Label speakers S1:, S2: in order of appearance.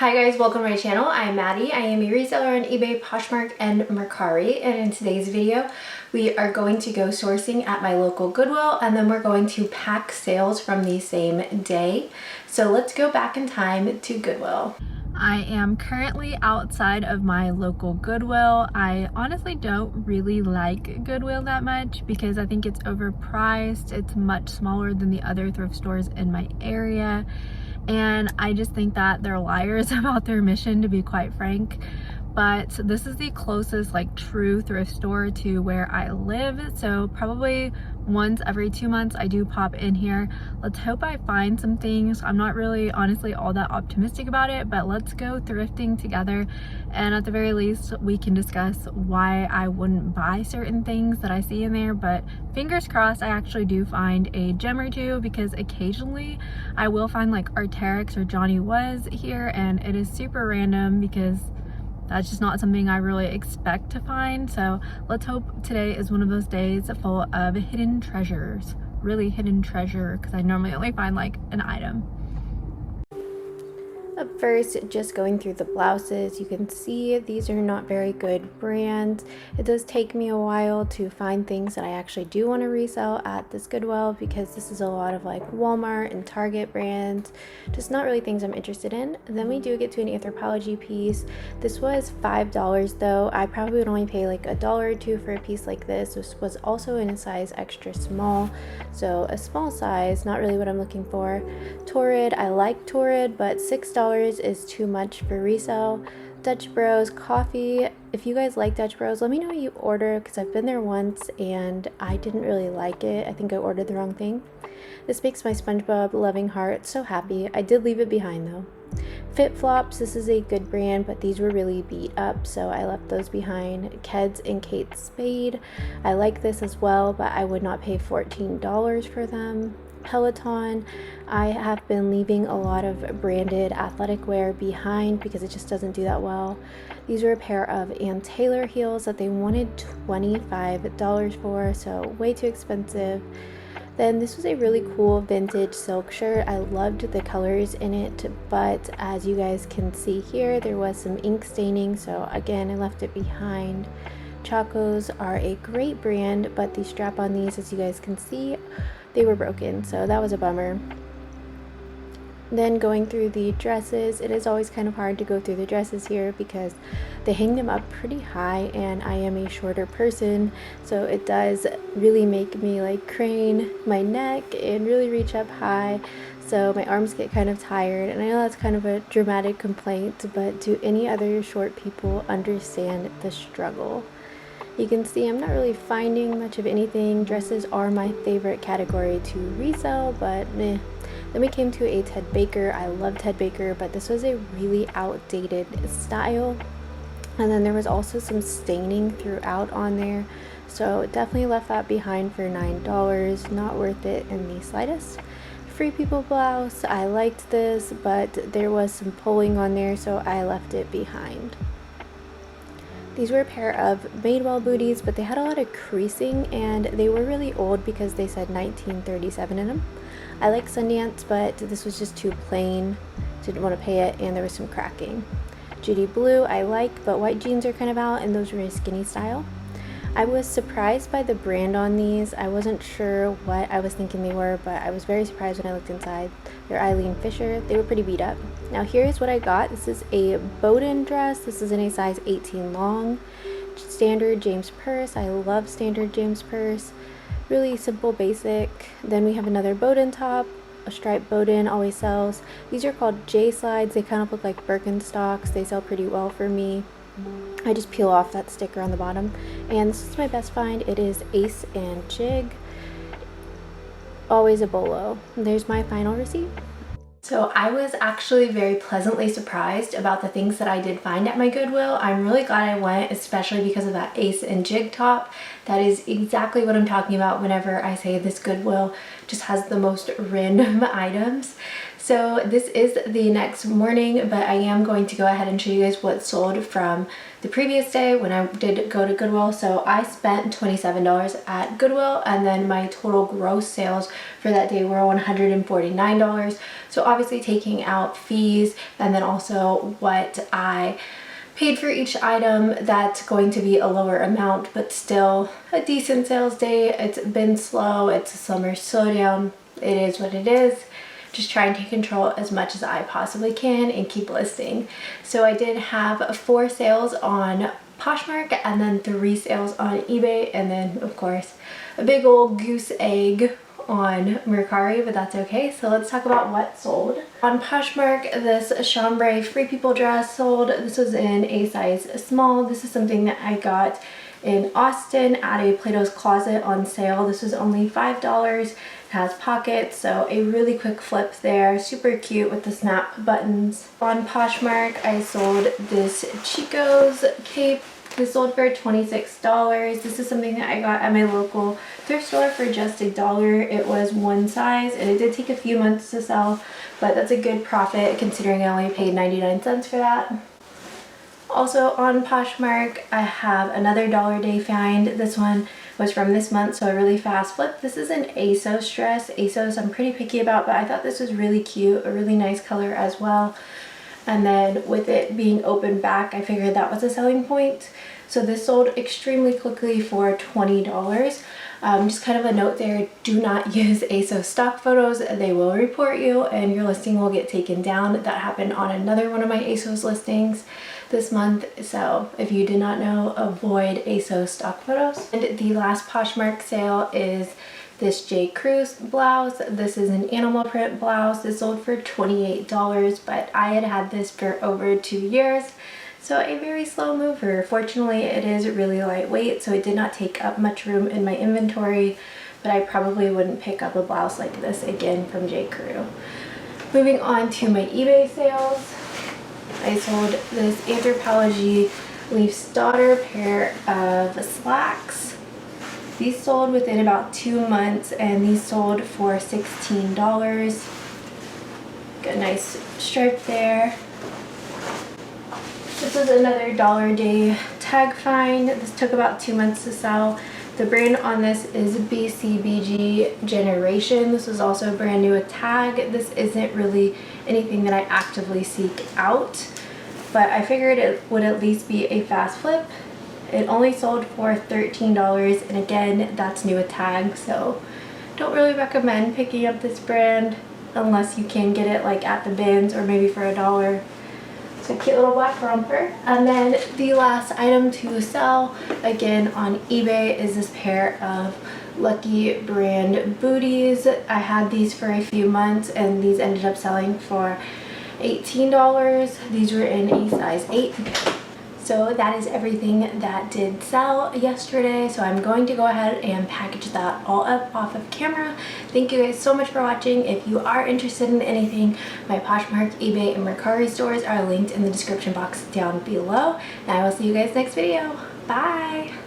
S1: Hi guys, welcome to my channel. I'm Maddie. I am a reseller on eBay, Poshmark, and Mercari. And in today's video, we are going to go sourcing at my local Goodwill, and then we're going to pack sales from the same day. So let's go back in time to Goodwill. I am currently outside of my local Goodwill. I honestly don't really like Goodwill that much because I think it's overpriced. It's much smaller than the other thrift stores in my area. And I just think that they're liars about their mission, to be quite frank. But this is the closest like true thrift store to where I live, so probably once every 2 months I do pop in here. Let's hope I find some things. I'm not really honestly all that optimistic about it, but let's go thrifting together, and at the very least we can discuss why I wouldn't buy certain things that I see in there. But fingers crossed I actually do find a gem or two, because occasionally I will find like Arc'teryx or Johnny Was here, and it is super random because that's just not something I really expect to find. So let's hope today is one of those days full of hidden treasures. Really hidden treasure, because I normally only find like an item. Up first, just going through the blouses, you can see these are not very good brands. It does take me a while to find things that I actually do want to resell at this Goodwill, because this is a lot of like Walmart and Target brands, just not really things I'm interested in. And then we do get to an Anthropologie piece. This was $5 though. I probably would only pay like $1 or $2 for a piece like this. This was also in a size extra small, so a small size, not really what I'm looking for. Torrid, I like Torrid, but $6 is too much for resale. Dutch Bros coffee, if you guys like Dutch Bros, let me know what you order, because I've been there once and I didn't really like it. I think I ordered the wrong thing. This makes my SpongeBob loving heart so happy. I did leave it behind though. Fit Flops, this is a good brand, but these were really beat up, so I left those behind. Keds and Kate Spade, I like this as well, but I would not pay $14 for them. Peloton, I have been leaving a lot of branded athletic wear behind because it just doesn't do that well. These were a pair of Ann Taylor heels that they wanted $25 for, so way too expensive. Then this was a really cool vintage silk shirt. I loved the colors in it, but as you guys can see here, there was some ink staining, so again I left it behind. Chacos are a great brand, but the strap on these, as you guys can see, they were broken, so that was a bummer. Then going through the dresses, it is always kind of hard to go through the dresses here because they hang them up pretty high, and I am a shorter person, so it does really make me like crane my neck and really reach up high, so my arms get kind of tired. And I know that's kind of a dramatic complaint, but do any other short people understand the struggle? You can see I'm not really finding much of anything. Dresses are my favorite category to resell, but meh. Then we came to a Ted Baker. I love Ted Baker, but this was a really outdated style. And then there was also some staining throughout on there, so definitely left that behind for $9. Not worth it in the slightest. Free People blouse, I liked this, but there was some pulling on there, so I left it behind. These were a pair of Madewell booties, but they had a lot of creasing and they were really old because they said 1937 in them. I like Sundance, but this was just too plain. Didn't want to pay it, and there was some cracking. Judy Blue I like, but white jeans are kind of out and those were a skinny style. I was surprised by the brand on these. I wasn't sure what I was thinking they were, but I was very surprised when I looked inside. They're Eileen Fisher. They were pretty beat up. Now here's what I got. This is a Bowden dress. This is in a size 18 long. Standard James purse. I love standard James purse. Really simple, basic. Then we have another Bowden top. A striped Bowden always sells. These are called J slides. They kind of look like Birkenstocks. They sell pretty well for me. I just peel off that sticker on the bottom, and this is my best find. It is Ace and Jig, always a bolo. There's my final receipt. So I was actually very pleasantly surprised about the things that I did find at my Goodwill. I'm really glad I went, especially because of that Ace and Jig top. That is exactly what I'm talking about whenever I say this Goodwill just has the most random items. So this is the next morning, but I am going to go ahead and show you guys what sold from the previous day when I did go to Goodwill. So I spent $27 at Goodwill, and then my total gross sales for that day were $149. So obviously taking out fees and then also what I paid for each item, that's going to be a lower amount, but still a decent sales day. It's been slow, it's a summer slowdown, it is what it is. Just trying to control as much as I possibly can and keep listing. So I did have 4 sales on Poshmark and then 3 sales on eBay, and then of course a big old goose egg on Mercari, but that's okay. So let's talk about what sold. On Poshmark, this chambray Free People dress sold. This was in a size small. This is something that I got in Austin at a Plato's Closet on sale. This was only $5. It has pockets, so a really quick flip there. Super cute with the snap buttons. On Poshmark, I sold this Chico's cape. This sold for $26. This is something that I got at my local thrift store for just $1. It was one size, and it did take a few months to sell, but that's a good profit considering I only paid 99 cents for that. Also on Poshmark, I have another Dollar Day find. This one was from this month, so a really fast flip. This is an ASOS dress. ASOS I'm pretty picky about, but I thought this was really cute, a really nice color as well. And then with it being open back, I figured that was a selling point. So this sold extremely quickly for $20. Just kind of a note there, do not use ASOS stock photos. They will report you and your listing will get taken down. That happened on another one of my ASOS listings this month. So if you did not know, avoid ASOS stock photos. And the last Poshmark sale is this J. Crew's blouse. This is an animal print blouse. This sold for $28, but I had had this for over 2 years. So a very slow mover. Fortunately, it is really lightweight, so it did not take up much room in my inventory, but I probably wouldn't pick up a blouse like this again from J. Crew. Moving on to my eBay sales. I sold this Anthropologie Leaf's Daughter pair of slacks. These sold within about 2 months, and these sold for $16. Got a nice stripe there. This is another Dollar Day tag find. This took about 2 months to sell. The brand on this is BCBG Generation. This was also brand new with tag. This isn't really anything that I actively seek out, but I figured it would at least be a fast flip. It only sold for $13, and again, that's new with tag, so don't really recommend picking up this brand unless you can get it like at the bins or maybe for $1. It's a cute little black romper. And then the last item to sell, again on eBay, is this pair of Lucky brand booties. I had these for a few months, and these ended up selling for $18. These were in a size 8. So that is everything that did sell yesterday. So I'm going to go ahead and package that all up off of camera. Thank you guys so much for watching. If you are interested in anything, my Poshmark, eBay, and Mercari stores are linked in the description box down below. And I will see you guys next video. Bye!